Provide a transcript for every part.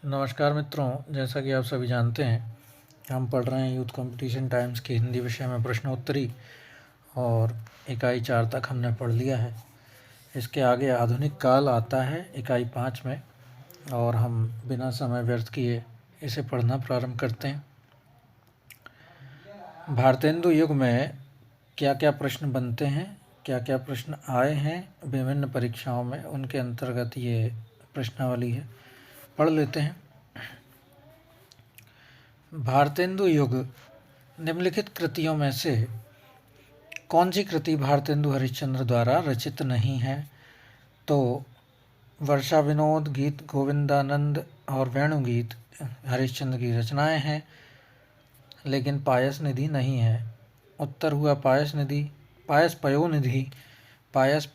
नमस्कार मित्रों, जैसा कि आप सभी जानते हैं, हम पढ़ रहे हैं यूथ कंपटीशन टाइम्स की हिंदी विषय में प्रश्नोत्तरी और इकाई 4 तक हमने पढ़ लिया है। इसके आगे आधुनिक काल आता है इकाई 5 में, और हम बिना समय व्यर्थ किए इसे पढ़ना प्रारंभ करते हैं। भारतेंदु युग में क्या क्या प्रश्न बनते हैं, क्या क्या प्रश्न आए हैं विभिन्न परीक्षाओं में, उनके अंतर्गत ये प्रश्नावली है। पढ़ लेते हैं। भारतेंदु युग निम्नलिखित कृतियों में से कौन सी कृति भारतेंदु हरिश्चंद्र द्वारा रचित नहीं है? तो वर्षा विनोद, गीत गोविंदानंद और वेणुगीत हरिश्चंद्र की रचनाएं हैं, लेकिन पायस निधि नहीं है। उत्तर हुआ पायस निधि। पायस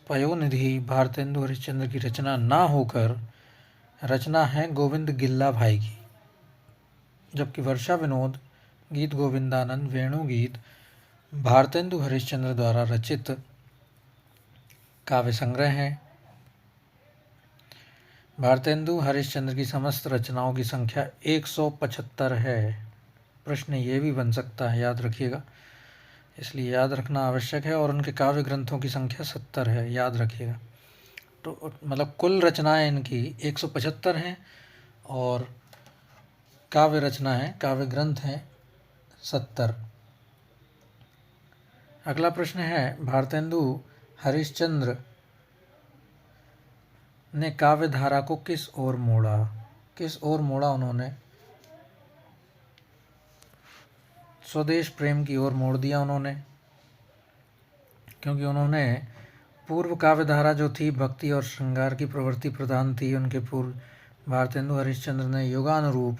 पयोनिधि भारतेंदु हरिश्चंद्र की रचना ना होकर रचना है गोविंद गिल्ला भाई की, जबकि वर्षा विनोद, गीत गोविंदानंद, वेणुगीत भारतेंदु हरिश्चंद्र द्वारा रचित काव्य संग्रह हैं। भारतेंदु हरिश्चंद्र की समस्त रचनाओं की संख्या 175 है। प्रश्न ये भी बन सकता है, याद रखिएगा, इसलिए याद रखना आवश्यक है। और उनके काव्य ग्रंथों की संख्या 70 है, याद रखिएगा। तो मतलब कुल रचनाएं इनकी 175 हैं और काव्य रचनाएं, काव्य ग्रंथ हैं 70। अगला प्रश्न है, भारतेंदु हरिश्चंद्र ने काव्य धारा को किस ओर मोड़ा? किस ओर मोड़ा उन्होंने? स्वदेश प्रेम की ओर मोड़ दिया उन्होंने, क्योंकि उन्होंने पूर्व काव्य धारा जो थी भक्ति और श्रृंगार की प्रवृत्ति प्रधान थी। उनके पूर्व भारतेंदु हरिश्चंद्र ने युगानुरूप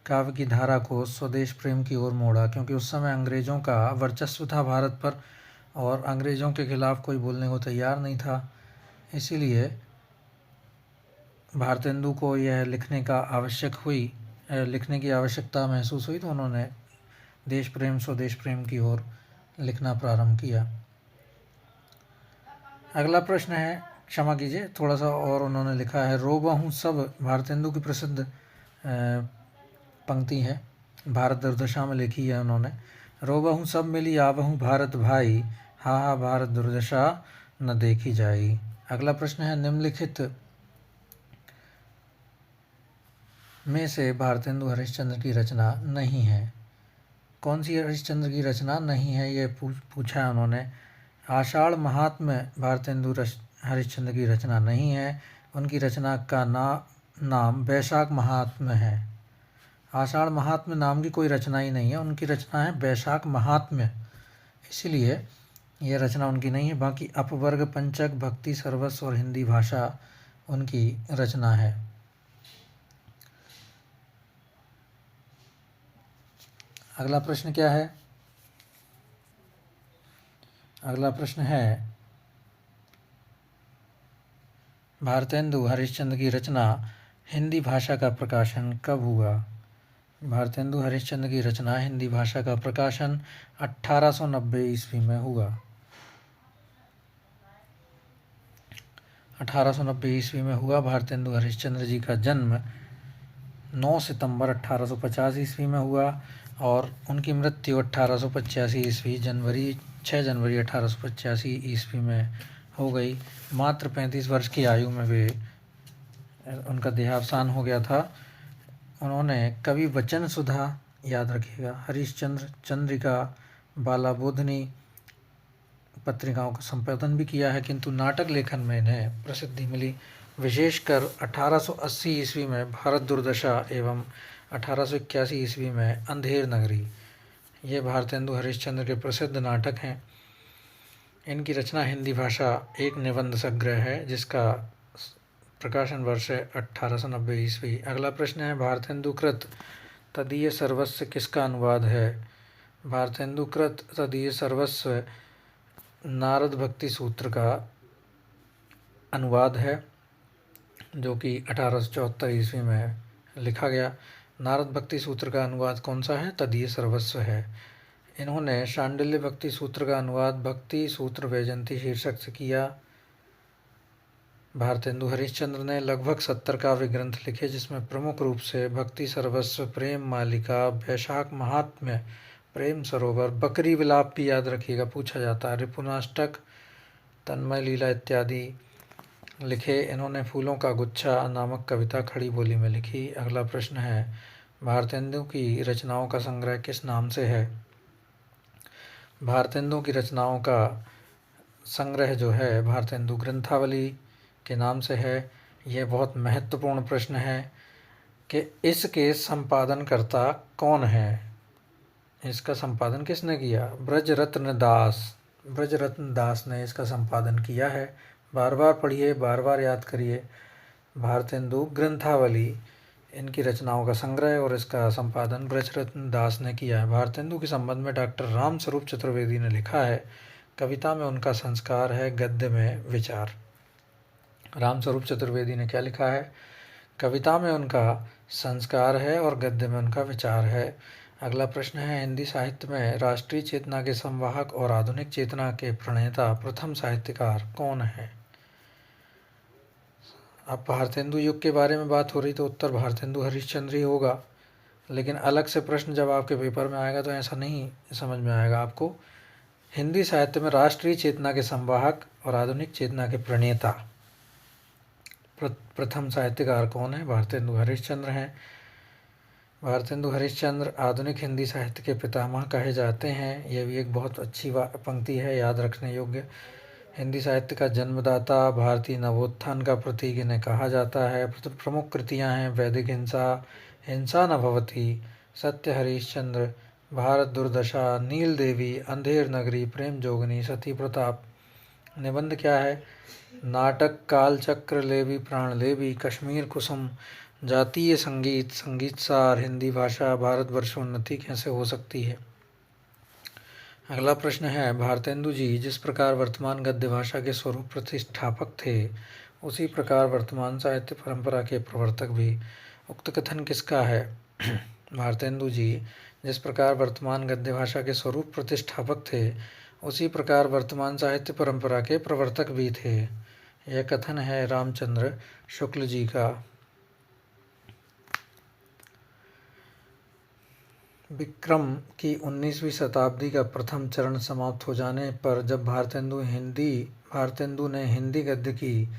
काव्य की धारा को स्वदेश प्रेम की ओर मोड़ा, क्योंकि उस समय अंग्रेजों का वर्चस्व था भारत पर और अंग्रेजों के खिलाफ कोई बोलने को तैयार नहीं था। इसीलिए भारतेंदु को यह लिखने की आवश्यकता महसूस हुई, तो उन्होंने देश प्रेम, स्वदेश प्रेम की ओर लिखना प्रारंभ किया। अगला प्रश्न है, क्षमा कीजिए, थोड़ा सा और उन्होंने लिखा है। रोबहूँ सब भारतेंदु की प्रसिद्ध पंक्ति है, भारत दुर्दशा में लिखी है उन्होंने। रोबहूँ सब मिली आवहूँ भारत भाई, हा हा भारत दुर्दशा न देखी जाई। अगला प्रश्न है, निम्नलिखित में से भारतेंदु हरिश्चंद्र की रचना नहीं है। कौन सी हरिश्चंद्र की रचना नहीं है, ये पूछा है उन्होंने। आषाढ़ महात्म्य भारतेंदु हरिश्चंद्र की रचना नहीं है। उनकी रचना का नाम वैशाख महात्म्य है। आषाढ़ महात्म्य नाम की कोई रचना ही नहीं है, उनकी रचना है वैशाख महात्म्य, इसीलिए यह रचना उनकी नहीं है। बाकी अपवर्ग, पंचक, भक्ति, सर्वस्व और हिंदी भाषा उनकी रचना है। अगला प्रश्न क्या है? अगला प्रश्न है, भारतेंदु हरिश्चंद्र की रचना हिंदी भाषा का प्रकाशन कब हुआ? भारतेंदु हरिश्चंद्र की रचना हिंदी भाषा का प्रकाशन 1890 ईस्वी में हुआ। 1890 ईस्वी में हुआ। भारतेंदु हरिश्चंद्र जी का जन्म 9 सितंबर 1850 ईस्वी में हुआ और उनकी मृत्यु 1885 ईस्वी 6 जनवरी 1885 ईस्वी में हो गई। मात्र 35 वर्ष की आयु में उनका देहावसान हो गया था। उन्होंने कवि वचन सुधा, याद रखिएगा, हरिश्चंद्र, चंद्रिका, बालाबोधनी पत्रिकाओं का संपादन भी किया है, किंतु नाटक लेखन में इन्हें प्रसिद्धि मिली। विशेषकर 1880 ईस्वी में भारत दुर्दशा एवं 1881 ईस्वी में अंधेर नगरी, ये भारतेंदु हरिश्चंद्र के प्रसिद्ध नाटक हैं। इनकी रचना हिंदी भाषा एक निबंध संग्रह है, जिसका प्रकाशन वर्ष है 1890 ईस्वी। अगला प्रश्न है, भारतेंदु कृत तदीय सर्वस्व किसका अनुवाद है? भारतेंदु कृत तदीय सर्वस्व नारद भक्ति सूत्र का अनुवाद है, जो कि 1874 ईस्वी में लिखा गया। नारद भक्ति सूत्र का अनुवाद कौन सा है? तदीय सर्वस्व है। इन्होंने शांडिल्य भक्ति सूत्र का अनुवाद भक्ति सूत्र वैजयंती शीर्षक से किया। भारतेंदु हरिश्चंद्र ने लगभग 70 काव्य ग्रंथ लिखे, जिसमें प्रमुख रूप से भक्ति सर्वस्व, प्रेम मालिका, वैशाख महात्म्य, प्रेम सरोवर, बकरी विलाप भी याद रखिएगा, पूछा जाता है, रिपुनाष्टक, तन्मय लीला इत्यादि लिखे। इन्होंने फूलों का गुच्छा नामक कविता खड़ी बोली में लिखी। अगला प्रश्न है, भारतेंदु की रचनाओं का संग्रह किस नाम से है? भारतेंदु की रचनाओं का संग्रह जो है भारतेंदु ग्रंथावली के नाम से है। यह बहुत महत्वपूर्ण प्रश्न है कि इसके संपादनकर्ता कौन है? इसका संपादन किसने किया? ब्रजरत्न दास ने इसका संपादन किया है। बार बार पढ़िए, बार बार याद करिए। भारतेंदु ग्रंथावली इनकी रचनाओं का संग्रह और इसका संपादन ब्रजरत्न दास ने किया है। भारतेंदु के संबंध में डॉक्टर रामस्वरूप चतुर्वेदी ने लिखा है, कविता में उनका संस्कार है, गद्य में विचार। रामस्वरूप चतुर्वेदी ने क्या लिखा है? कविता में उनका संस्कार है और गद्य में उनका विचार है। अगला प्रश्न है, हिंदी साहित्य में राष्ट्रीय चेतना के संवाहक और आधुनिक चेतना के प्रणेता प्रथम साहित्यकार कौन है? अब भारतेंदु युग के बारे में बात हो रही तो उत्तर भारतेंदु हरिश्चंद्र ही होगा, लेकिन अलग से प्रश्न जब आपके पेपर में आएगा तो ऐसा नहीं समझ में आएगा आपको। हिंदी साहित्य में राष्ट्रीय चेतना के संवाहक और आधुनिक चेतना के प्रणेता प्रथम साहित्यकार कौन है? भारतेंदु हरिश्चंद्र हैं। भारतेंदु हरिश्चंद्र आधुनिक हिंदी साहित्य के पितामह कहे जाते हैं। यह भी एक बहुत अच्छी पंक्ति है, याद रखने योग्य। हिंदी साहित्य का जन्मदाता, भारतीय नवोत्थान का प्रतीक इन्हें कहा जाता है। प्रमुख कृतियां हैं वैदिक हिंसा, हिंसा न भवति, सत्य हरिश्चंद्र, भारत दुर्दशा, नील देवी, अंधेर नगरी, प्रेम जोगनी, सती प्रताप। निबंध क्या है? नाटक कालचक्र लेवी प्राण लेवी, कश्मीर कुसुम, जातीय संगीत, संगीत सार, हिंदी भाषा, भारतवर्ष उन्नति कैसे हो सकती है। अगला प्रश्न है, भारतेंदु जी जिस प्रकार वर्तमान गद्य भाषा के स्वरूप प्रतिष्ठापक थे, उसी प्रकार वर्तमान साहित्य परंपरा के प्रवर्तक भी। उक्त कथन किसका है? भारतेंदु जी जिस प्रकार वर्तमान गद्य भाषा के स्वरूप प्रतिष्ठापक थे, उसी प्रकार वर्तमान साहित्य परंपरा के प्रवर्तक भी थे। यह कथन है रामचंद्र शुक्ल जी का। विक्रम की 19वीं शताब्दी का प्रथम चरण समाप्त हो जाने पर जब भारतेंदु ने हिंदी गद्य की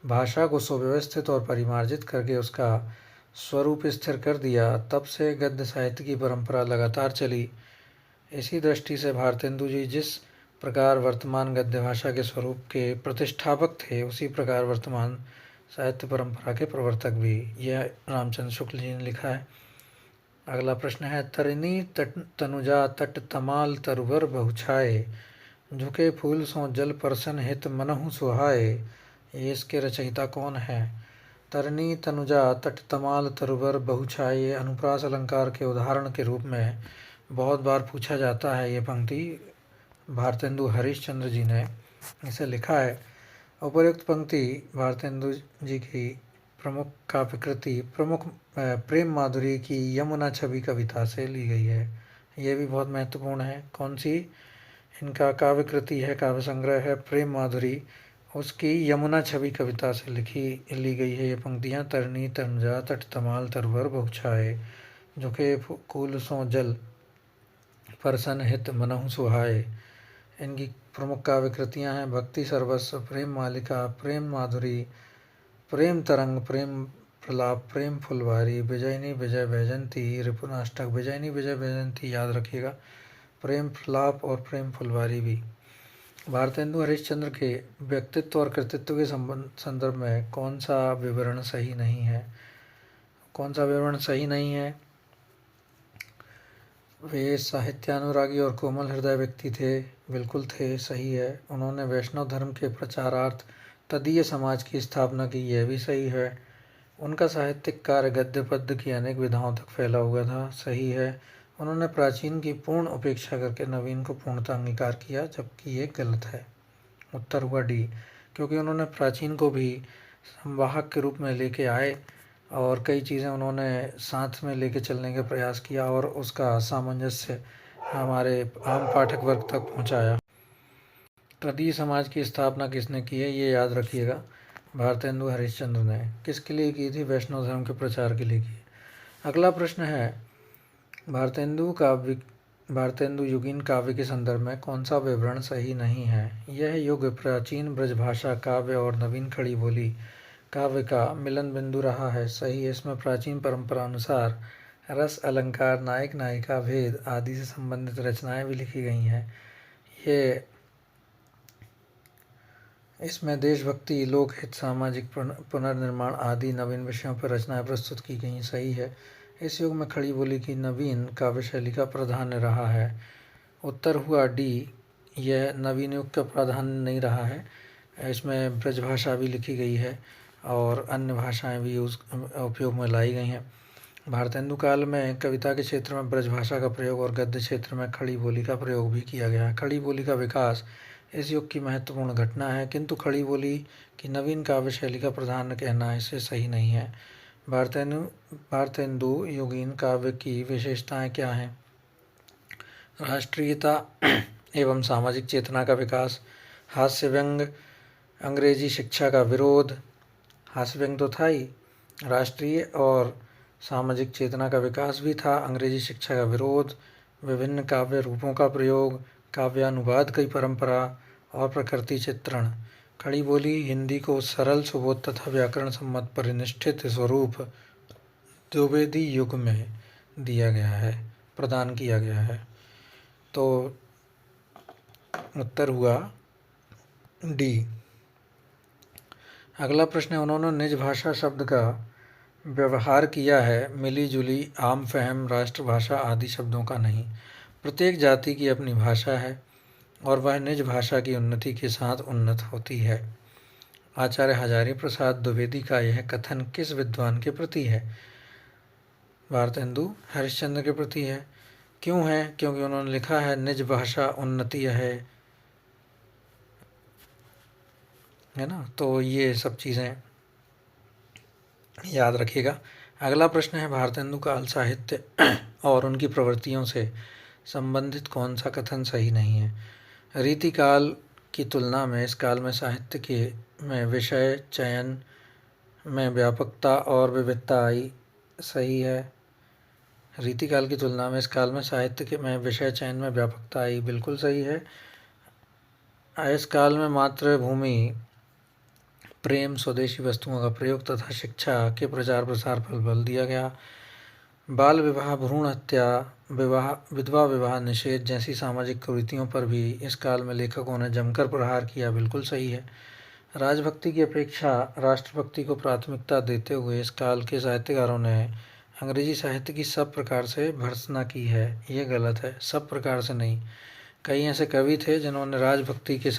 भाषा को सुव्यवस्थित और परिमार्जित करके उसका स्वरूप स्थिर कर दिया, तब से गद्य साहित्य की परंपरा लगातार चली। इसी दृष्टि से भारतेंदु जी जिस प्रकार वर्तमान गद्य भाषा के स्वरूप के प्रतिष्ठापक थे, उसी प्रकार वर्तमान साहित्य परंपरा के प्रवर्तक भी। यह रामचंद्र शुक्ल जी ने लिखा है। अगला प्रश्न है, तरिणी तनुजा तट तमाल तरुवर बहुछाए, झुके फूल सो जल परसन हित मनहु सुहाए। ये इसके रचयिता कौन है? तरिणी तनुजा तट तमाल तरुवर बहुछाए, ये अनुप्रास अलंकार के उदाहरण के रूप में बहुत बार पूछा जाता है। ये पंक्ति भारतेंदु हरिश्चंद्र जी ने इसे लिखा है। उपर्युक्त पंक्ति भारतेंदु जी की प्रमुख काव्य कृति प्रमुख प्रेम माधुरी की यमुना छवि कविता से ली गई है। यह भी बहुत महत्वपूर्ण है। कौन सी इनका काव्य कृति है, काव्य संग्रह है प्रेम माधुरी, उसकी यमुना छवि कविता से ली गई है ये पंक्तियाँ। तरनी तनुजा तट तमाल तरवर बहुछाए, झुके कूल सो जल परसन हित मनहु सुहाए। इनकी प्रमुख काव्य कृतियाँ हैं भक्ति सर्वस्व, प्रेम मालिका, प्रेम माधुरी, प्रेम तरंग, प्रेम प्रलाप, प्रेम फुलवारी, विजयनी विजय वैजंती, रिपुनाष्टक, विजयनी विजय वैजंती याद रखिएगा, प्रेम प्रलाप और प्रेम फुलवारी भी। भारतेंदु हरिश्चंद्र के व्यक्तित्व और कृतित्व के संदर्भ में कौन सा विवरण सही नहीं है? कौन सा विवरण सही नहीं है? वे साहित्यानुरागी और कोमल हृदय व्यक्ति थे, बिल्कुल थे, सही है। उन्होंने वैष्णव धर्म के प्रचारार्थ तदीय समाज की स्थापना की, यह भी सही है। उनका साहित्यिक कार्य गद्य पद्य की अनेक विधाओं तक फैला हुआ था, सही है। उन्होंने प्राचीन की पूर्ण उपेक्षा करके नवीन को पूर्णतः अंगीकार किया, जबकि ये गलत है। उत्तर हुआ डी, क्योंकि उन्होंने प्राचीन को भी संवाहक के रूप में लेके आए और कई चीज़ें उन्होंने साथ में लेके चलने का प्रयास किया और उसका सामंजस्य हमारे आम पाठक वर्ग तक पहुंचाया। तदीय समाज की स्थापना किसने की है, ये याद रखिएगा। भारतेंदु हरिश्चंद्र ने। किसके लिए की थी? वैष्णव धर्म के प्रचार के लिए की। अगला प्रश्न है, भारतेंदु युगीन काव्य के संदर्भ में कौन सा विवरण सही नहीं है? यह युग प्राचीन ब्रजभाषा काव्य और नवीन खड़ी बोली काव्य का मिलन बिंदु रहा है। सही है। इसमें प्राचीन परंपरा अनुसार रस, अलंकार, नायक नायिका भेद आदि से संबंधित रचनाएं भी लिखी गई हैं। ये इसमें देशभक्ति, लोकहित, सामाजिक पुनर्निर्माण आदि नवीन विषयों पर रचनाएं प्रस्तुत की गई। सही है। इस युग में खड़ी बोली की नवीन काव्य शैली का प्राधान्य रहा है। उत्तर हुआ डी, यह नवीन युग का प्राधान्य नहीं रहा है। इसमें ब्रजभाषा भी लिखी गई है और अन्य भाषाएं भी उपयोग में लाई गई हैं। भारतेंदु काल में कविता के क्षेत्र में ब्रजभाषा का प्रयोग और गद्य क्षेत्र में खड़ी बोली का प्रयोग भी किया गया है। खड़ी बोली का विकास इस युग की महत्वपूर्ण घटना है, किंतु खड़ी बोली की नवीन काव्य शैली का प्राधान्य कहना इसे सही नहीं है। भारतेंदु युगीन काव्य की विशेषताएं क्या हैं? राष्ट्रीयता एवं सामाजिक चेतना का विकास, हास्य व्यंग, अंग्रेजी शिक्षा का विरोध, हास्य व्यंग तो था ही, राष्ट्रीय और सामाजिक चेतना का विकास भी था, अंग्रेजी शिक्षा का विरोध, विभिन्न काव्य रूपों का प्रयोग, काव्यानुवाद की परंपरा और प्रकृति चित्रण। खड़ी बोली हिंदी को सरल, सुबोध तथा व्याकरण सम्मत परिनिष्ठित स्वरूप द्विवेदी युग में दिया गया है, प्रदान किया गया है। तो उत्तर हुआ डी। अगला प्रश्न है, उन्होंने निज भाषा शब्द का व्यवहार किया है मिली जुली, आम फहम, राष्ट्रभाषा आदि शब्दों का नहीं। प्रत्येक जाति की अपनी भाषा है और वह निज भाषा की उन्नति के साथ उन्नत होती है। आचार्य हजारी प्रसाद द्विवेदी का यह कथन किस विद्वान के प्रति है? भारतेंदु हरिश्चंद्र के प्रति है। क्यों है? क्योंकि उन्होंने लिखा है निज भाषा उन्नति है ना। तो ये सब चीज़ें याद रखिएगा। अगला प्रश्न है, भारतेंदु काल साहित्य और उनकी प्रवृत्तियों से संबंधित कौन सा कथन सही नहीं है? रीतिकाल की तुलना में इस काल में साहित्य के में विषय चयन में व्यापकता और विविधता आई। सही है। रीतिकाल की तुलना में इस काल में साहित्य के में विषय चयन में व्यापकता आई, बिल्कुल सही है। इस काल में मातृभूमि, प्रेम, स्वदेशी वस्तुओं का प्रयोग तथा शिक्षा के प्रचार प्रसार पर बल दिया गया। बाल विवाह, भ्रूण हत्या, विधवा विवाह निषेध जैसी सामाजिक कुरीतियों पर भी इस काल में लेखकों ने जमकर प्रहार किया, बिल्कुल सही है। राजभक्ति की अपेक्षा राष्ट्रभक्ति को प्राथमिकता देते हुए इस काल के साहित्यकारों ने अंग्रेजी साहित्य की सब प्रकार से भर्त्सना की है। ये गलत है, सब प्रकार से नहीं। कई ऐसे कवि थे जिन्होंने राजभक्ति के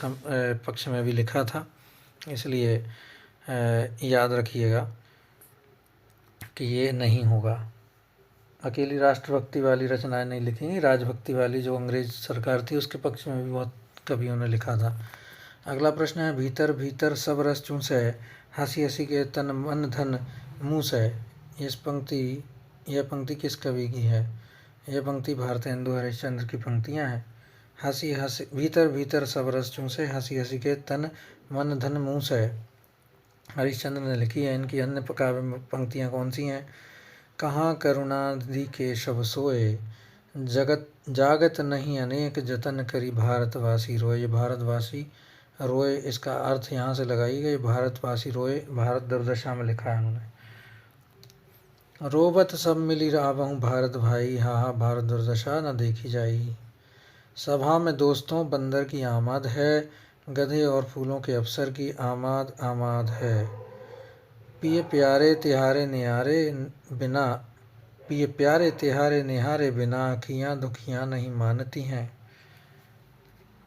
पक्ष में भी लिखा था, इसलिए याद रखिएगा कि ये नहीं होगा। अकेली राष्ट्रभक्ति वाली रचनाएं नहीं लिखी, राजभक्ति वाली जो अंग्रेज सरकार थी उसके पक्ष में भी बहुत कवियों ने लिखा था। अगला प्रश्न है, भीतर भीतर सब रस चूसे, हंसी हंसी के तन मन धन मुँह से। यह पंक्ति किस कवि की है? यह पंक्ति भारतेंदु हरिश्चंद्र की पंक्तियाँ हैं। हंसी हंसी भीतर भीतर सब रस चूसे, हंसी हंसी के तन मन धन मुँह से हरिश्चंद्र ने लिखी है। इनकी अन्य काव्य पंक्तियाँ कौन सी हैं? कहाँ करुणानिधि केशव सोए, जगत जागत नहीं अनेक जतन करी, भारतवासी रोए। ये भारतवासी रोए, इसका अर्थ यहाँ से लगाइए, भारतवासी रोए, भारत दुर्दशा में लिखा है उन्होंने। रोबत सब मिली रावहूँ भारत भाई, हा हा भारत दुर्दशा न देखी जाई। सभा में दोस्तों बंदर की आमद है, गधे और फूलों के अफसर की आमाद आमाद है। पिए प्यारे तिहारे निहारे बिना, पिए प्यारे तिहारे निहारे बिना, अखियाँ दुखियाँ नहीं मानती हैं।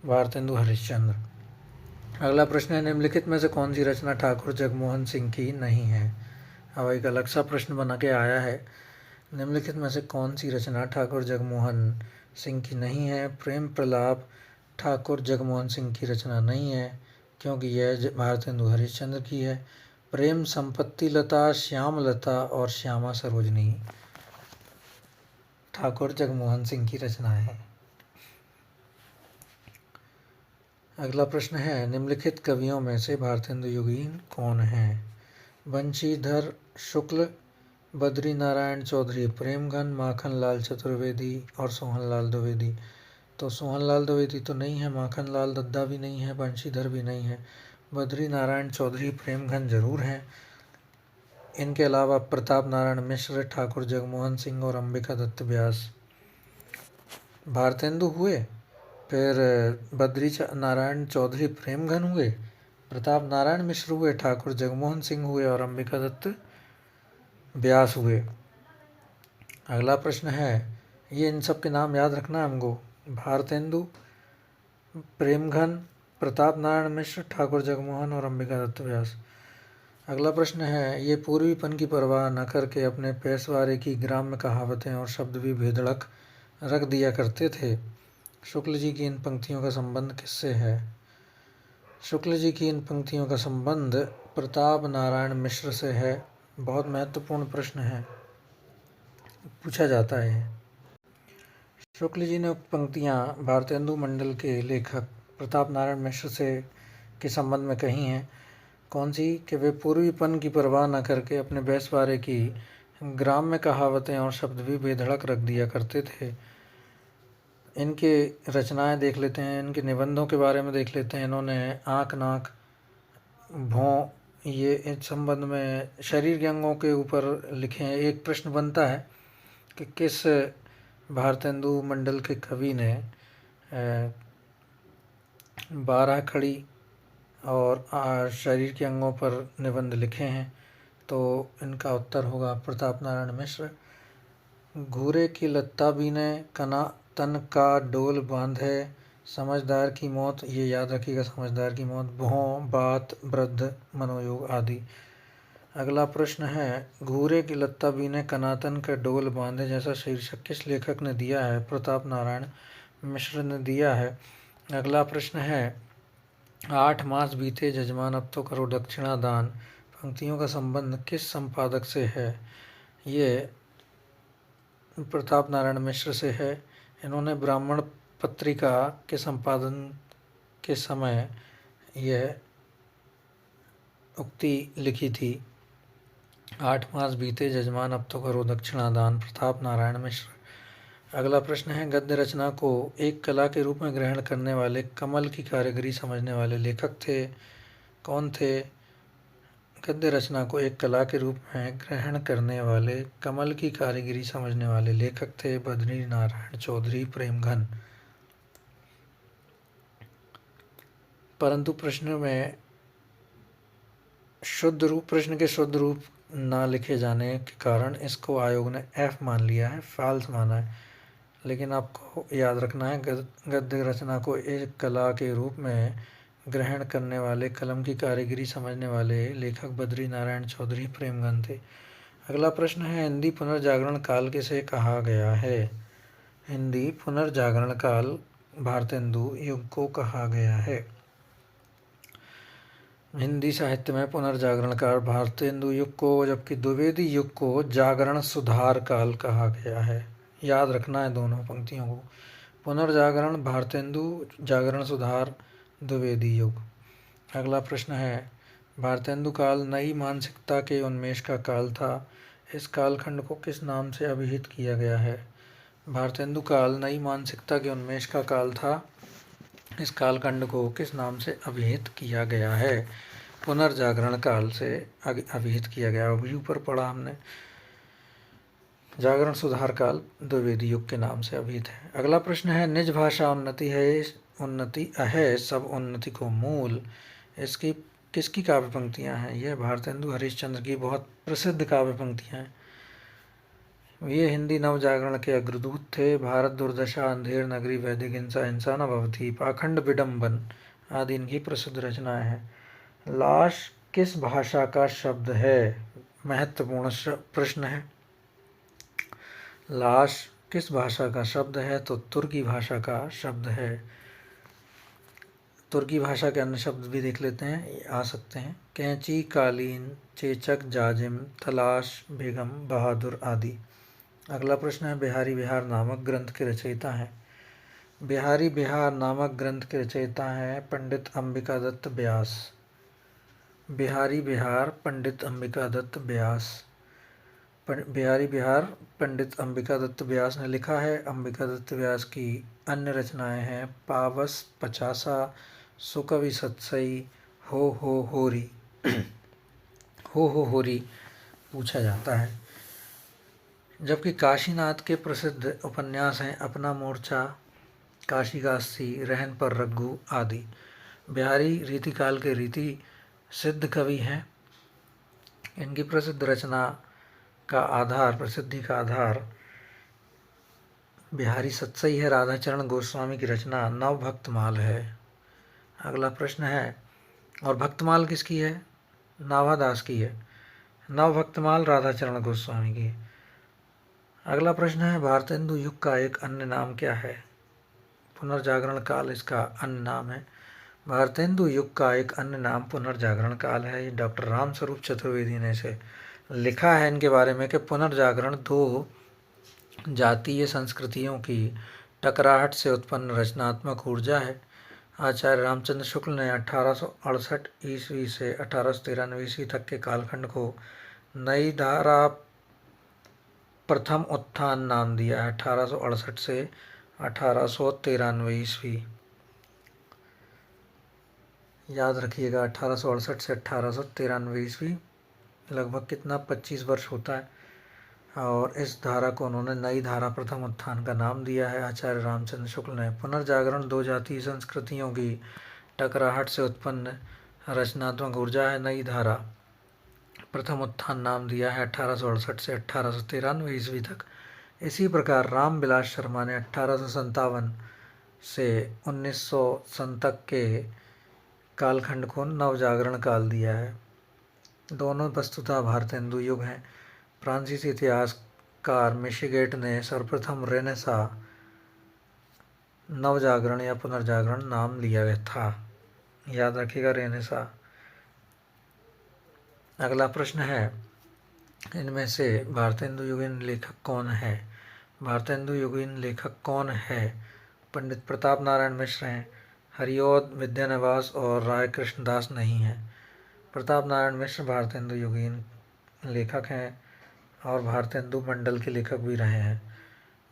भारतेंदु हरिश्चंद्र। अगला प्रश्न है, निम्नलिखित में से कौन सी रचना ठाकुर जगमोहन सिंह की नहीं है? अब एक अलग सा प्रश्न बना के आया है, निम्नलिखित में से कौन सी रचना ठाकुर जगमोहन सिंह की नहीं है? प्रेम प्रलाप ठाकुर जगमोहन सिंह की रचना नहीं है, क्योंकि यह भारतेंदु हरिश्चंद्र की है। प्रेम संपत्ति लता, श्याम लता और श्यामा सरोजनी ठाकुर जगमोहन सिंह की रचना है। अगला प्रश्न है, निम्नलिखित कवियों में से भारतेंदु युगीन कौन हैं? बंशीधर शुक्ल, बद्री नारायण चौधरी प्रेमघन, माखन लाल चतुर्वेदी और सोहनलाल द्विवेदी। तो सोहनलाल द्विवेदी तो नहीं है, माखन लाल दद्दा भी नहीं है, बंशीधर भी नहीं है, बद्री नारायण चौधरी प्रेमघन जरूर हैं। इनके अलावा प्रताप नारायण मिश्र, ठाकुर जगमोहन सिंह और अंबिका दत्त व्यास। भारतेंदु हुए, फिर बद्री नारायण चौधरी प्रेमघन हुए, प्रताप नारायण मिश्र हुए, ठाकुर जगमोहन सिंह हुए और अंबिका दत्त व्यास हुए। अगला प्रश्न है, ये इन सब के नाम याद रखना है हमको, भारतेंदु, प्रेमघन, प्रताप नारायण मिश्र, ठाकुर जगमोहन और अंबिका दत्त व्यास। अगला प्रश्न है, ये पूर्वीपन की परवाह न करके अपने पेशवारे की ग्राम्य कहावतें और शब्द भी भेदड़क रख दिया करते थे। शुक्ल जी की इन पंक्तियों का संबंध किससे है? शुक्ल जी की इन पंक्तियों का संबंध प्रताप नारायण मिश्र से है। बहुत महत्वपूर्ण प्रश्न है, पूछा जाता है। शुक्ल जी ने उक्त पंक्तियाँ भारतेंदु मंडल के लेखक प्रताप नारायण मिश्र से के संबंध में कही हैं। कौन सी? कि वे पूर्वीपन की परवाह न करके अपने बेसवारे की ग्राम्य कहावतें और शब्द भी बेधड़क रख दिया करते थे। इनके रचनाएं देख लेते हैं, इनके निबंधों के बारे में देख लेते हैं। इन्होंने आँख, नाक, भौं, ये इस संबंध में शरीर के अंगों के ऊपर लिखे हैं। एक प्रश्न बनता है कि किस भारतेंदु मंडल के कवि ने 12 खड़ी और शरीर के अंगों पर निबंध लिखे हैं? तो इनका उत्तर होगा प्रताप नारायण मिश्र। घूरे की लत्ता बीने, कना तन का डोल बांधे, समझदार की मौत, ये याद रखिएगा, समझदार की मौत, भौं, बात, वृद्ध, मनोयोग आदि। अगला प्रश्न है, घूरे की लत्ता बीने, कनातन का डोल बांधे जैसा शीर्षक किस लेखक ने दिया है? प्रताप नारायण मिश्र ने दिया है। अगला प्रश्न है, 8 मास बीते जजमान अब तो करो दक्षिणा दान, पंक्तियों का संबंध किस संपादक से है? ये प्रताप नारायण मिश्र से है। इन्होंने ब्राह्मण पत्रिका के संपादन के समय यह उक्ति लिखी थी, 8 मास बीते जजमान अब तो करो दक्षिणा दान, प्रताप नारायण मिश्र। अगला प्रश्न है, गद्य रचना को एक कला के रूप में ग्रहण करने वाले, कमल की कारीगरी समझने वाले लेखक थे? कौन थे? गद्य रचना को एक कला के रूप में ग्रहण करने वाले, कमल की कारीगरी समझने वाले लेखक थे बद्री नारायण चौधरी प्रेमघन। परंतु प्रश्न के शुद्ध रूप ना लिखे जाने के कारण इसको आयोग ने F मान लिया है, फॉल्स माना है। लेकिन आपको याद रखना है, गद्य रचना को एक कला के रूप में ग्रहण करने वाले, कलम की कारीगरी समझने वाले लेखक बद्री नारायण चौधरी प्रेमघन थे। अगला प्रश्न है, हिंदी पुनर्जागरण काल किसे कहा गया है? हिंदी पुनर्जागरण काल भारतेंदु युग को कहा गया है। हिंदी साहित्य में पुनर्जागरण काल भारतेंदु युग को, जबकि द्विवेदी युग को जागरण सुधार काल कहा गया है। याद रखना है दोनों पंक्तियों को, पुनर्जागरण भारतेंदु, जागरण सुधार द्विवेदी युग। अगला प्रश्न है, भारतेंदु काल नई मानसिकता के उन्मेष का काल था, इस कालखंड को किस नाम से अभिहित किया गया है? भारतेंदु काल नई मानसिकता के उन्मेष का काल था, इस कालखंड को किस नाम से अभिहित किया गया है? पुनर्जागरण काल से अभिहित किया गया। अभी ऊपर पढ़ा हमने, जागरण सुधार काल द्विवेदी युग के नाम से अभिहित है। अगला प्रश्न है, निज भाषा उन्नति है सब उन्नति को मूल, इसकी किसकी काव्य पंक्तियाँ हैं? यह भारतेंदु हरिश्चंद्र की बहुत प्रसिद्ध काव्य पंक्तियाँ हैं। ये हिंदी नवजागरण के अग्रदूत थे। भारत दुर्दशा, अंधेर नगरी, वैदिक हिंसा, हिंसा न भवति, पाखंड विडम्बन आदि इनकी प्रसिद्ध रचनाएं हैं। लाश किस भाषा का शब्द है? महत्वपूर्ण प्रश्न है। लाश किस भाषा का शब्द है? तो तुर्की भाषा का शब्द है। तुर्की भाषा के अन्य शब्द भी देख लेते हैं, आ सकते हैं, कैंची, कालीन, चेचक, जाजिम, तलाश, बेगम, बहादुर आदि। अगला प्रश्न है, बिहारी बिहार नामक ग्रंथ के रचयिता हैं? बिहारी बिहार नामक ग्रंथ के रचयिता हैं पंडित अंबिका दत्त व्यास। बिहारी बिहार पंडित अंबिका दत्त व्यास। बिहारी बिहार पंडित अंबिका दत्त व्यास ने लिखा है। अंबिका दत्त व्यास की अन्य रचनाएं हैं पावस, पचासा, सुकवि सतसई, हो होरी। हो होरी पूछा जाता है। जबकि काशीनाथ के प्रसिद्ध उपन्यास हैं अपना मोर्चा, काशी काशी, रहन पर रघु आदि। बिहारी रीतिकाल के रीति सिद्ध कवि हैं। इनकी प्रसिद्ध रचना का आधार, प्रसिद्धि का आधार बिहारी सतसई है। राधाचरण गोस्वामी की रचना नवभक्तमाल है। अगला प्रश्न है, और भक्तमाल किसकी है? नाभादास की है। नवभक्तमाल राधाचरण गोस्वामी की है। अगला प्रश्न है, भारतेंदु युग का एक अन्य नाम क्या है? पुनर्जागरण काल इसका अन्य नाम है। भारतेंदु युग का एक अन्य नाम पुनर्जागरण काल है। ये डॉक्टर रामस्वरूप चतुर्वेदी ने इसे लिखा है इनके बारे में कि पुनर्जागरण दो जातीय संस्कृतियों की टकराहट से उत्पन्न रचनात्मक ऊर्जा है। आचार्य रामचंद्र शुक्ल ने 1868 ईस्वी से 1893 ईस्वी तक के कालखंड को नई धारा प्रथम उत्थान नाम दिया है। 1868 से 1893 ईस्वी, याद रखिएगा। 1868 से 1893 ईस्वी लगभग कितना 25 वर्ष होता है। और इस धारा को उन्होंने नई धारा प्रथम उत्थान का नाम दिया है आचार्य रामचंद्र शुक्ल ने। पुनर्जागरण दो जातीय संस्कृतियों की टकराहट से उत्पन्न रचनात्मक ऊर्जा है। नई धारा प्रथम उत्थान नाम दिया है 1868 से 1893 ईस्वी तक। इसी प्रकार रामविलास शर्मा ने 1857 से 1900 तक के कालखंड को नवजागरण काल दिया है। दोनों वस्तुतः भारतेंदु युग हैं। फ्रांसीसी इतिहासकार मिशिगेट ने सर्वप्रथम रेनेसा नवजागरण या पुनर्जागरण नाम लिया गया था। याद रखिएगा, रेनेसा। अगला प्रश्न है, इनमें से भारतेंदु युगीन लेखक कौन है? भारतेंदु युगीन लेखक कौन है? पंडित प्रताप नारायण मिश्र हैं। हरिऔध, विद्यानिवास और राय कृष्णदास नहीं हैं। प्रताप नारायण मिश्र भारतेंदु युगीन लेखक हैं और भारतेंदु मंडल के लेखक भी रहे हैं।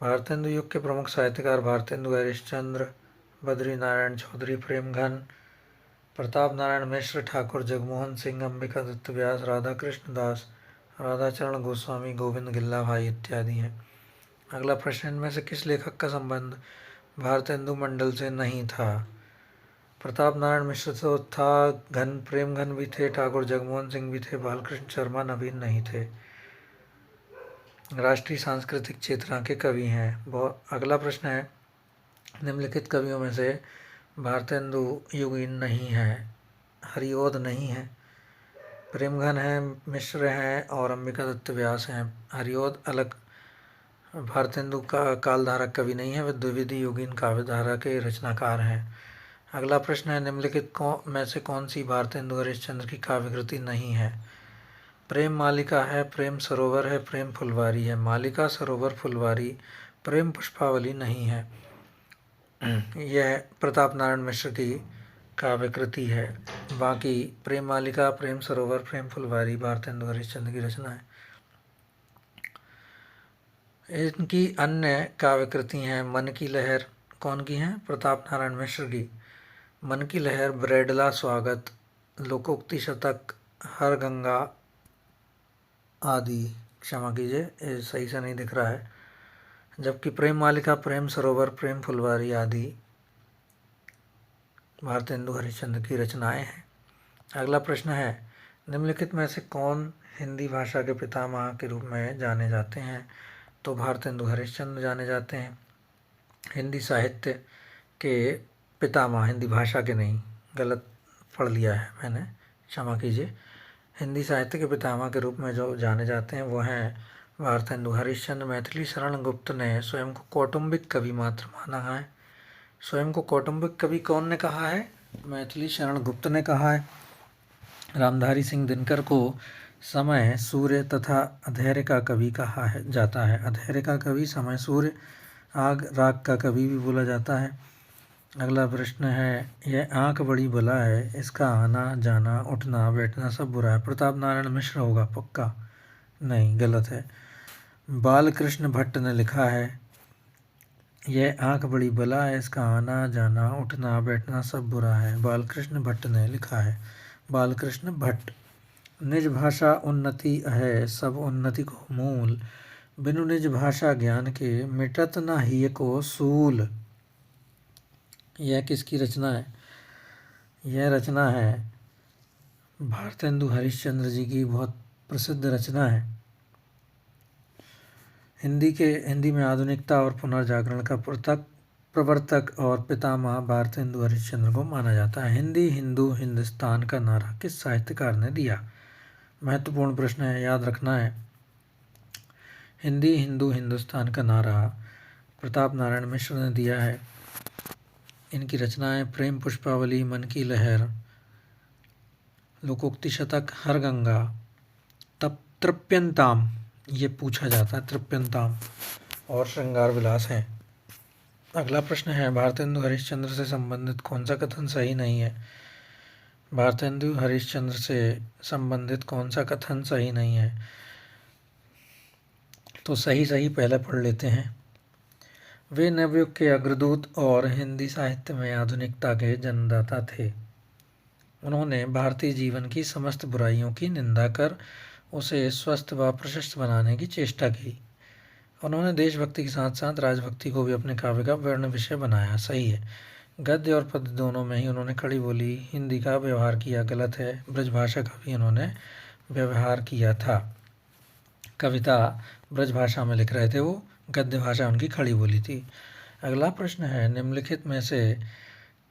भारतेंदु युग के प्रमुख साहित्यकार भारतेंदु हरिश्चंद्र, बद्री नारायण चौधरी, प्रेमघन, प्रताप नारायण मिश्र, ठाकुर जगमोहन सिंह, अंबिका दत्त व्यास, राधा कृष्ण दास, राधाचरण गोस्वामी, गोविंद गिल्ला भाई इत्यादि हैं। अगला प्रश्न, इनमें से किस लेखक का संबंध भारतेंदु मंडल से नहीं था? प्रताप नारायण मिश्र तो था, प्रेमघन भी थे, ठाकुर जगमोहन सिंह भी थे, बालकृष्ण शर्मा नवीन नहीं थे। राष्ट्रीय सांस्कृतिक चेतना के कवि हैं। अगला प्रश्न है, निम्नलिखित कवियों में से भारतेंदु युगीन नहीं है। हरिऔध नहीं है, प्रेमघन है, मिश्र हैं और अंबिका दत्त व्यास हैं। हरिऔध अलग भारतेंदु का कालधारा कवि नहीं है, वे द्विविधि युगीन काव्यधारा के रचनाकार हैं। अगला प्रश्न है, निम्नलिखित में से कौन सी भारतेंदु हरिश्चंद्र की काव्यकृति नहीं है? प्रेम मालिका है, प्रेम सरोवर है, प्रेम फुलवारी है। मालिका, सरोवर, फुलवारी, प्रेम पुष्पावली नहीं है। यह प्रताप नारायण मिश्र की काव्यकृति है। बाकी प्रेम मालिका, प्रेम सरोवर, प्रेम फुलवारी भारतेंदु हरिश्चंद्र की रचना है। इनकी अन्य काव्यकृति हैं मन की लहर। कौन की हैं? प्रताप नारायण मिश्र की। मन की लहर, ब्रेडला स्वागत, लोकोक्ति शतक, हर गंगा आदि। क्षमा कीजिए, ये सही से नहीं दिख रहा है। जबकि प्रेम मालिका, प्रेम सरोवर, प्रेम फुलवारी आदि भारतेंदु हरिश्चंद्र की रचनाएं हैं। अगला प्रश्न है, निम्नलिखित में से कौन हिंदी भाषा के पितामह के रूप में जाने जाते हैं? तो भारतेंदु हरिश्चंद्र जाने जाते हैं। हिंदी साहित्य के पितामह, हिंदी भाषा के नहीं, गलत पढ़ लिया है मैंने, क्षमा कीजिए। हिंदी साहित्य के पितामह के रूप में जो जाने जाते हैं वो हैं भारतेंदु हरिश्चंद्र। मैथिली शरण गुप्त ने स्वयं को कौटुंबिक कवि मात्र माना है। स्वयं को कौटुंबिक कवि कौन ने कहा है? मैथिली शरण गुप्त ने कहा है। रामधारी सिंह दिनकर को समय, सूर्य तथा अधैर्य का कवि कहा है जाता है। अधैर्य का कवि, समय सूर्य, आग राग का कभी भी बोला जाता है। अगला प्रश्न है, यह आँख बड़ी बला है, इसका आना जाना उठना बैठना सब बुरा है। प्रताप नारायण मिश्र होगा पक्का? नहीं, गलत है। बालकृष्ण भट्ट ने लिखा है, यह आँख बड़ी बला है, इसका आना जाना उठना बैठना सब बुरा है। बालकृष्ण भट्ट ने लिखा है। बालकृष्ण भट्ट। निज भाषा उन्नति है, सब उन्नति को मूल, बिनु निज भाषा ज्ञान के मिटत न हिय को सूल। यह किसकी रचना है? यह रचना है भारतेंदु हरिश्चंद्र जी की, बहुत प्रसिद्ध रचना है। हिंदी में आधुनिकता और पुनर्जागरण का प्रवर्तक और पितामह भारतेंदु हरिश्चंद्र को माना जाता है। हिंदी हिंदू हिंदुस्तान का नारा किस साहित्यकार ने दिया? महत्वपूर्ण प्रश्न है, याद रखना है। हिंदी हिंदू हिंदुस्तान का नारा प्रताप नारायण मिश्र ने दिया है। इनकी रचनाएं प्रेम पुष्पावली, मन की लहर, लोकोक्ति शतक, हर गंगा, तृप्यंताम, ये पूछा जाता है, तृप्यंताम, और श्रृंगार विलास हैं। अगला प्रश्न है, भारतेंदु हरिश्चंद्र से संबंधित कौन सा कथन सही नहीं है? भारतेंदु हरिश्चंद्र से संबंधित कौन सा कथन सही नहीं है? तो सही पहले पढ़ लेते हैं। वे नवयुग के अग्रदूत और हिंदी साहित्य में आधुनिकता के जन्मदाता थे। उन्होंने भारतीय जीवन की समस्त बुराइयों की निंदा कर उसे स्वस्थ व प्रशस्त बनाने की चेष्टा की। उन्होंने देशभक्ति के साथ साथ राजभक्ति को भी अपने काव्य का वर्ण विषय बनाया। सही है। गद्य और पद्य दोनों में ही उन्होंने खड़ी बोली हिंदी का व्यवहार किया। गलत है। ब्रजभाषा का भी उन्होंने व्यवहार किया था। कविता ब्रजभाषा में लिख रहे थे वो, गद्य भाषा उनकी खड़ी बोली थी। अगला प्रश्न है, निम्नलिखित में से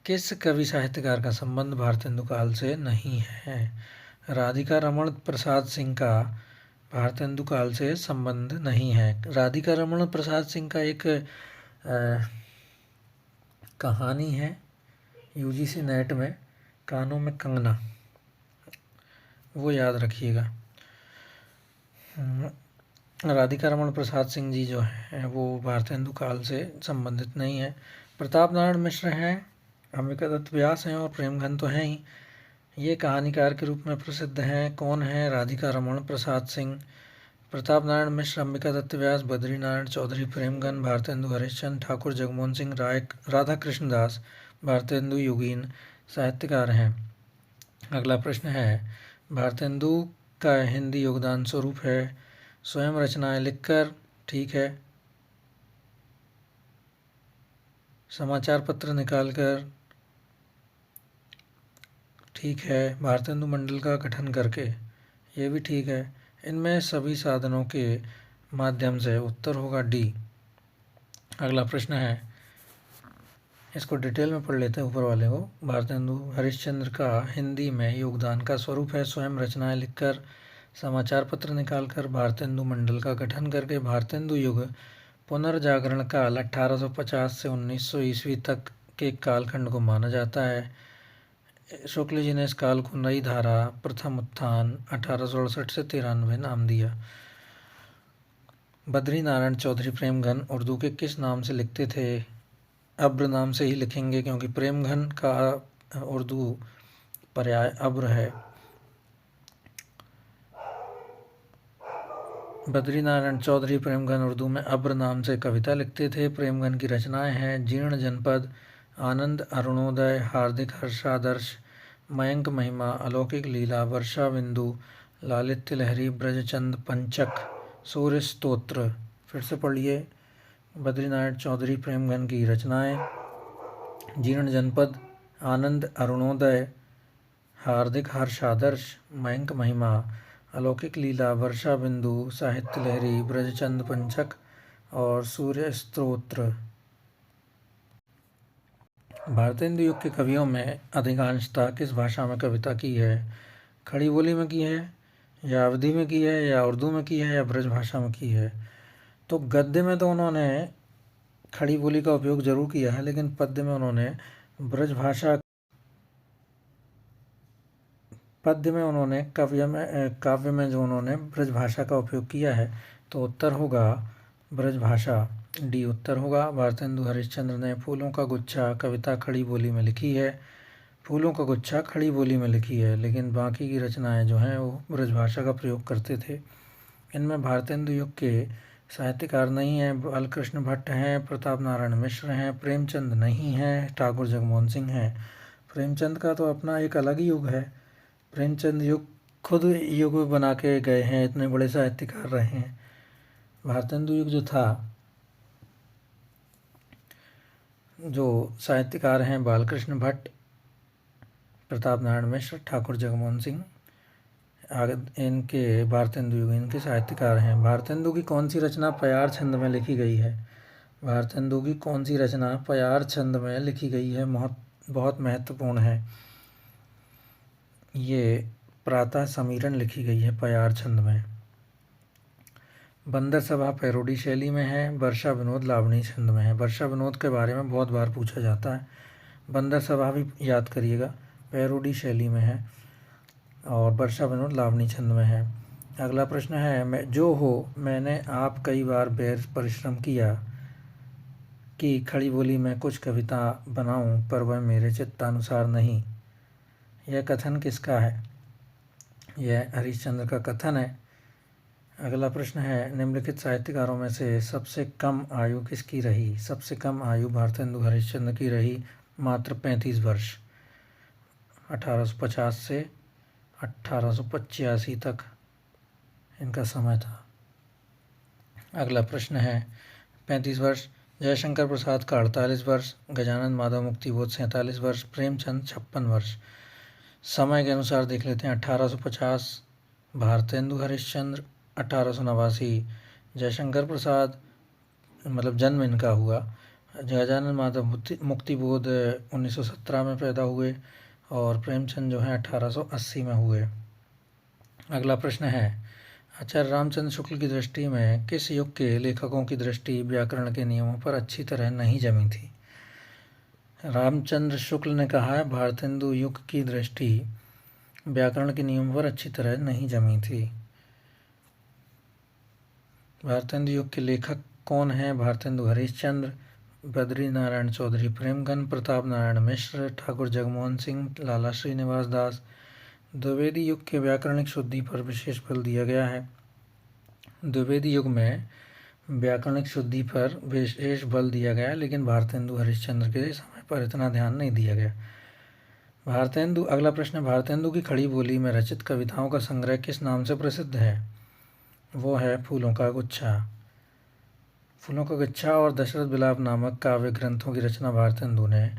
किस कवि साहित्यकार का संबंध भारतेंदु काल से नहीं है? राधिका रमण प्रसाद सिंह का भारतेंदु काल से संबंध नहीं है। राधिका रमण प्रसाद सिंह का एक कहानी है यूजीसी नेट में, कानों में कंगना, वो याद रखिएगा। राधिका रमण प्रसाद सिंह जी जो हैं वो भारतेंदु काल से संबंधित नहीं है। प्रताप नारायण मिश्र हैं, अंबिका दत्त व्यास हैं और प्रेमघन तो हैं ही। ये कहानीकार के रूप में प्रसिद्ध हैं। कौन है? राधिका रमण प्रसाद सिंह, प्रताप नारायण मिश्र, अंबिका दत्त व्यास, बद्री नारायण चौधरी, प्रेमघन, भारतेंदु हरिश्चंद्र, ठाकुर जगमोहन सिंह, राधा कृष्णदास भारतेंदु युगीन साहित्यकार हैं। अगला प्रश्न है, भारतेंदु का हिंदी योगदान स्वरूप है स्वयं रचनाएं लिखकर, ठीक है, समाचार पत्र निकालकर, ठीक है, भारतेंदु मंडल का गठन करके, ये भी ठीक है। इनमें सभी साधनों के माध्यम से, उत्तर होगा डी। अगला प्रश्न है, इसको डिटेल में पढ़ लेते हैं ऊपर वाले को। भारतेंदु हरिश्चंद्र का हिंदी में योगदान का स्वरूप है स्वयं रचनाएं लिखकर, समाचार पत्र निकालकर, भारतेंदु मंडल का गठन करके। भारतेंदु युग पुनर्जागरण काल 1850 से 1900 ईस्वी तक के कालखंड को माना जाता है। शुक्ल जी ने इस काल को नई धारा, प्रथम उत्थान 1868 से 93 नाम दिया। बद्री नारायण चौधरी प्रेमघन उर्दू के किस नाम से लिखते थे? अब्र नाम से ही लिखेंगे क्योंकि प्रेमघन का उर्दू पर्याय अब्र है। बद्री नारायण चौधरी प्रेमघन उर्दू में अब्र नाम से कविता लिखते थे। प्रेमघन की रचनाएं हैं जीर्ण जनपद, आनंद अरुणोदय, हार्दिक हर्षादर्श, मयंक महिमा, अलौकिक लीला, वर्षा बिंदु, लालित्य लहरी, ब्रजचंद पंचक, सूर्य स्तोत्र। फिर से पढ़िए, बद्री नारायण चौधरी प्रेमघन की रचनाएं जीर्ण जनपद, आनंद अरुणोदय, हार्दिक हर्षादर्श, मयंक महिमा, अलौकिक लीला, वर्षा बिंदु, साहित्य लहरी, ब्रजचंद पंचक और सूर्य स्तोत्र। भारतेंदु युग के कवियों में अधिकांशता किस भाषा में कविता की है? खड़ी बोली में की है, या अवधी में की है, या उर्दू में की है, या ब्रज भाषा में की है? तो गद्य में तो उन्होंने खड़ी बोली का उपयोग जरूर किया है, लेकिन पद्य में उन्होंने काव्य में जो उन्होंने ब्रज भाषा का उपयोग किया है। तो उत्तर होगा ब्रज भाषा। डी उत्तर होगा। भारतेंदु हरिश्चंद्र ने फूलों का गुच्छा कविता खड़ी बोली में लिखी है। फूलों का गुच्छा खड़ी बोली में लिखी है, लेकिन बाकी की रचनाएं जो हैं वो ब्रजभाषा का प्रयोग करते थे। इनमें भारतेंदु युग के साहित्यकार नहीं हैं। बालकृष्ण भट्ट हैं, प्रताप नारायण मिश्र हैं, प्रेमचंद नहीं हैं, ठाकुर जगमोहन सिंह हैं। प्रेमचंद का तो अपना एक अलग ही युग है। प्रेमचंद युग खुद युग बना के गए हैं, इतने बड़े साहित्यकार रहे हैं। भारतेंदु युग जो था, जो साहित्यकार हैं बालकृष्ण भट्ट, प्रताप नारायण मिश्र, ठाकुर जगमोहन सिंह, इनके भारतेंदु युग इनके साहित्यकार हैं। भारतेंदु की कौन सी रचना पयार छंद में लिखी गई है? भारतेंदु की कौन सी रचना पयार छंद में लिखी गई है? बहुत महत्वपूर्ण है। ये प्रातः समीरण लिखी गई है पयार छंद में। बंदर सभा पैरोडी शैली में है। वर्षा विनोद लावणी छंद में है। वर्षा विनोद के बारे में बहुत बार पूछा जाता है। बंदर सभा भी याद करिएगा, पैरोडी शैली में है, और वर्षा विनोद लावणी छंद में है। अगला प्रश्न है, मैं जो हो मैंने आप कई बार बेर परिश्रम किया कि खड़ी बोली में कुछ कविता बनाऊं, पर वह मेरे चित्तानुसार नहीं। यह कथन किसका है? यह हरिश्चंद्र का कथन है। अगला प्रश्न है, निम्नलिखित साहित्यकारों में से सबसे कम आयु किसकी रही? सबसे कम आयु भारतेंदु हरिश्चंद्र की रही, मात्र 35 वर्ष। 1850 से 1885 तक इनका समय था। अगला प्रश्न है, 35 वर्ष। जयशंकर प्रसाद का 48 वर्ष, गजानन माधव मुक्तिबोध 47 वर्ष, प्रेमचंद 56 वर्ष। समय के अनुसार देख लेते हैं। 1850 भारतेंदु हरिश्चंद्र, 1889 जयशंकर प्रसाद, मतलब जन्म इनका हुआ। गजानन माधव मुक्तिबोध 1917 में पैदा हुए, और प्रेमचंद जो है 1880 में हुए। अगला प्रश्न है, आचार्य रामचंद्र शुक्ल की दृष्टि में किस युग के लेखकों की दृष्टि व्याकरण के नियमों पर अच्छी तरह नहीं जमी थी? रामचंद्र शुक्ल ने कहा है भारतेंदु युग की दृष्टि व्याकरण के नियमों पर अच्छी तरह नहीं जमी थी। भारतेंदु युग के लेखक कौन हैं? भारतेंदु हरिश्चंद्र, बद्री नारायण चौधरी प्रेमघन, प्रताप नारायण मिश्र, ठाकुर जगमोहन सिंह, लाला श्रीनिवास दास। द्विवेदी युग के व्याकरणिक शुद्धि पर विशेष बल दिया गया है। द्विवेदी युग में व्याकरणिक शुद्धि पर विशेष बल दिया गया, लेकिन भारतेंदु हरिश्चंद्र के समय पर इतना ध्यान नहीं दिया गया। भारतेंदु, अगला प्रश्न, भारतेंदु की खड़ी बोली में रचित कविताओं का संग्रह किस नाम से प्रसिद्ध है? वो है फूलों का गुच्छा। फूलों का गुच्छा और दशरथ विलाप नामक काव्य ग्रंथों की रचना भारतेंदु ने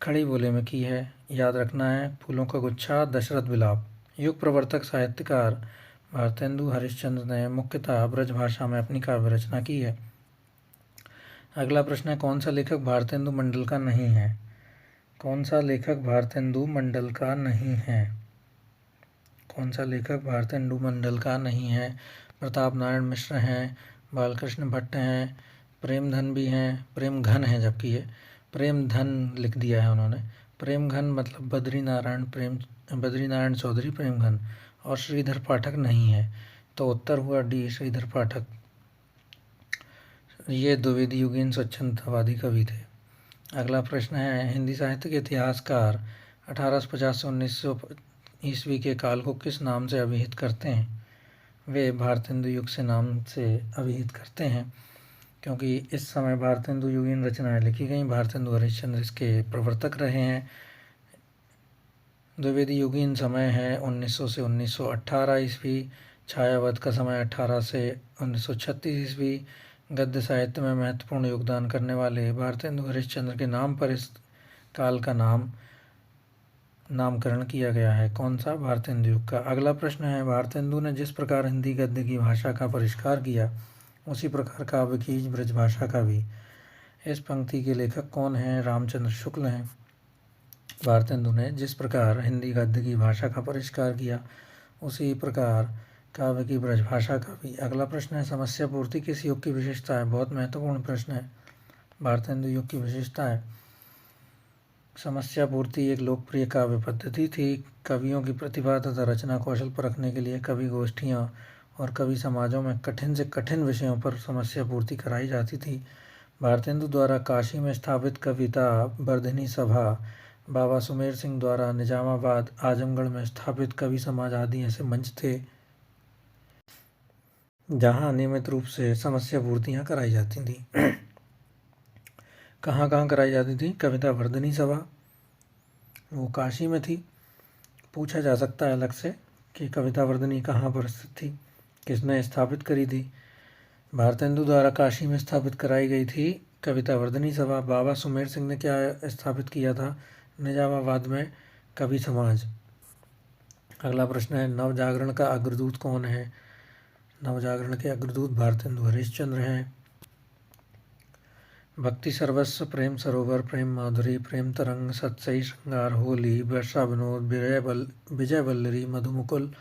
खड़ी बोली में की है। याद रखना है, फूलों का गुच्छा, दशरथ विलाप। युग प्रवर्तक साहित्यकार भारतेंदु हरिश्चंद्र ने मुख्यतः ब्रजभाषा में अपनी काव्य रचना की है। अगला प्रश्न है, कौन सा लेखक भारतेंदु मंडल का नहीं है? कौन सा लेखक भारतेंदु मंडल का नहीं है? कौन सा लेखक भारतेंदु मंडल का नहीं है? प्रताप नारायण मिश्र हैं, बालकृष्ण भट्ट हैं, प्रेमधन भी हैं, प्रेमघन है, जबकि ये प्रेमधन लिख दिया है उन्होंने। प्रेमघन मतलब बद्री नारायण चौधरी प्रेमघन, और श्रीधर पाठक नहीं है। तो उत्तर हुआ डी, श्रीधर पाठक। ये द्विवेदी युगीन स्वच्छंदतावादी कवि थे। अगला प्रश्न है, हिंदी साहित्य के इतिहासकार 1850 से 1900 ईस्वी के काल को किस नाम से अभिहित करते हैं? वे भारतेंदु युग से नाम से अभिहित करते हैं, क्योंकि इस समय भारतेंदु युगीन रचनाएं लिखी गई। भारतेंदु हरिश्चंद्र इसके प्रवर्तक रहे हैं। द्विवेदी युगीन समय है 1900 से 1918 ईस्वी। छायावध का समय 18 से 1936 ईस्वी। गद्य साहित्य में महत्वपूर्ण योगदान करने वाले भारतेंदु हरिश्चंद्र के नाम पर इस काल का नामकरण किया गया है। कौन सा? भारतेंदु युग का। अगला प्रश्न है, भारतेंदु ने जिस प्रकार हिंदी गद्य की भाषा का परिष्कार किया, उसी प्रकार काव्य की ब्रजभाषा का भी। इस पंक्ति के लेखक कौन हैं? रामचंद्र शुक्ल हैं। भारतेंदु ने जिस प्रकार हिंदी गद्य की भाषा का परिष्कार किया, उसी प्रकार काव्य की ब्रजभाषा का भी। अगला प्रश्न है, समस्या पूर्ति किस युग की विशेषता है? बहुत महत्वपूर्ण प्रश्न है। भारतेंदु युग की विशेषता है, समस्या पूर्ति एक लोकप्रिय काव्य पद्धति थी। कवियों की प्रतिभा तथा रचना कौशल परखने के लिए कवि गोष्ठियाँ और कवि समाजों में कठिन से कठिन विषयों पर समस्या पूर्ति कराई जाती थी। भारतेंदु द्वारा काशी में स्थापित कविता वर्धिनी सभा, बाबा सुमेर सिंह द्वारा निजामाबाद आजमगढ़ में स्थापित कवि समाज आदि ऐसे मंच थे जहाँ नियमित रूप से समस्या पूर्तियाँ कराई जाती थी। कहाँ कहाँ कराई जाती थी? कविता वर्धिनी सभा वो काशी में थी। पूछा जा सकता है अलग से कि कविता वर्धिनी कहाँ पर स्थित थी, किसने स्थापित करी थी? भारतेंदु द्वारा काशी में स्थापित कराई गई थी कविता वर्धिनी सभा। बाबा सुमेर सिंह ने क्या स्थापित किया था? निजामाबाद में कवि समाज। अगला प्रश्न है, नवजागरण का अग्रदूत कौन है? नवजागरण के अग्रदूत भारतेंदु हरिश्चंद्र हैं। भक्ति सर्वस्व, प्रेम सरोवर, प्रेम माधुरी, प्रेम तरंग, सत्सई श्रृंगार, होली, वर्षा विनोद, विजय वल्लरी, मधुमुकुल,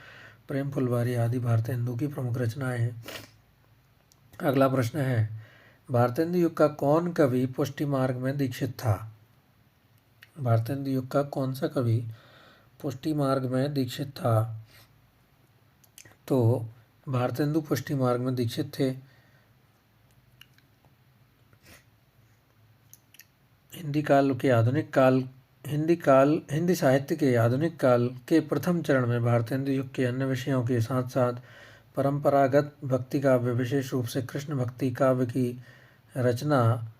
प्रेम फुलवारी आदि भारतेंदु की प्रमुख रचनाएं हैं। अगला प्रश्न है, भारतेंदु युग का कौन कवि पुष्टि मार्ग में दीक्षित था? भारतेंदु युग का कौन सा कवि पुष्टि मार्ग में दीक्षित था? तो भारतेंदु पुष्टि मार्ग में दीक्षित थे। हिंदी साहित्य के आधुनिक काल के प्रथम चरण में भारतेंदु युग के अन्य विषयों के साथ साथ परंपरागत भक्ति काव्य, विशेष रूप से कृष्ण भक्ति काव्य की रचना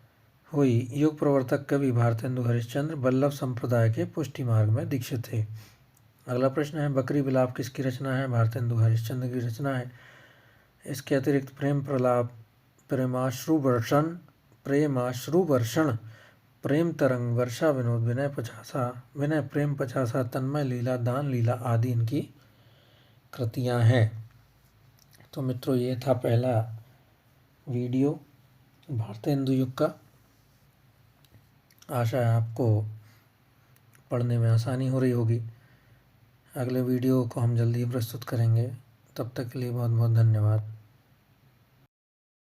हुई। युग प्रवर्तक कवि भारतेंदु हरिश्चंद्र वल्लभ संप्रदाय के पुष्टि मार्ग में दीक्षित थे। अगला प्रश्न है, बकरी विलाप किसकी रचना है? भारतेंदु हरिश्चंद्र की रचना है। इसके अतिरिक्त प्रेम प्रलाप, प्रेमाश्रु वर्षण, प्रेम तरंग, वर्षा विनोद, विनय प्रेम पचासा, तन्मय लीला, दान लीला आदि इनकी कृतियां हैं। तो मित्रों, ये था पहला वीडियो भारतेंदु युग का। आशा है आपको पढ़ने में आसानी हो रही होगी। अगले वीडियो को हम जल्दी ही प्रस्तुत करेंगे। तब तक के लिए बहुत बहुत धन्यवाद।